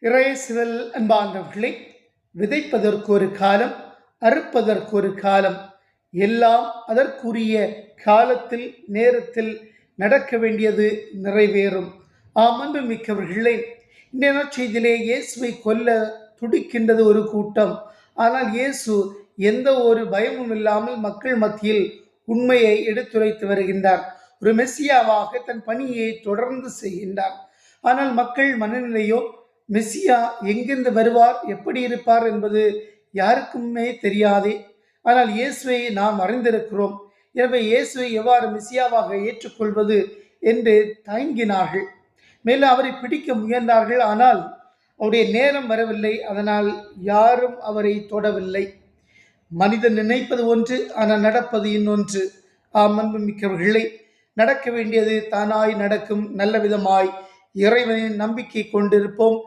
இறைசுவல் அன்பார்ந்தவர்களே, விதைப்பதற்கு ஒரு காலம், அறுப்பதற்கு ஒரு காலம், எல்லாம் அதற்குரிய காலத்தில் நேரத்தில் நடக்க வேண்டியது நிறைவேறும். அன்பு மிக்கவர்களே, இந்த நற்செய்தியிலே இயேசுவை கொல்ல துடிக்கின்றது ஒரு கூட்டம். ஆனால் இயேசு எந்த ஒரு பயமும் இல்லாமல் மக்கள் மத்தியில் உண்மையை எடுத்துரைத்து வருகின்றார். ஒரு மெஸ்ஸியாவாக தன் பணியை தொடர்ந்து செய்கின்றார். ஆனால் மக்கள் மனநிலையோ மெஸ்ஸியா எங்கிருந்து வருவார், எப்படி இருப்பார் என்பது யாருக்குமே தெரியாதே. ஆனால் இயேசுவை நாம் அறிந்திருக்கிறோம். எனவே இயேசுவை எவ்வாறு மெஸ்ஸியாவாக ஏற்றுக்கொள்வது என்று தயங்கினார்கள். மேலும் அவரை பிடிக்க முயன்றார்கள். ஆனால் அவருடைய நேரம் வரவில்லை. அதனால் யாரும் அவரை தொடவில்லை. மனிதன் நினைப்பது ஒன்று, ஆனால் நடப்பது இன்னொன்று. அன்பு மிக்கவர்களை, நடக்க வேண்டியது தானாய் நடக்கும். நல்ல விதமாய் இறைவனின் நம்பிக்கை கொண்டிருப்போம்.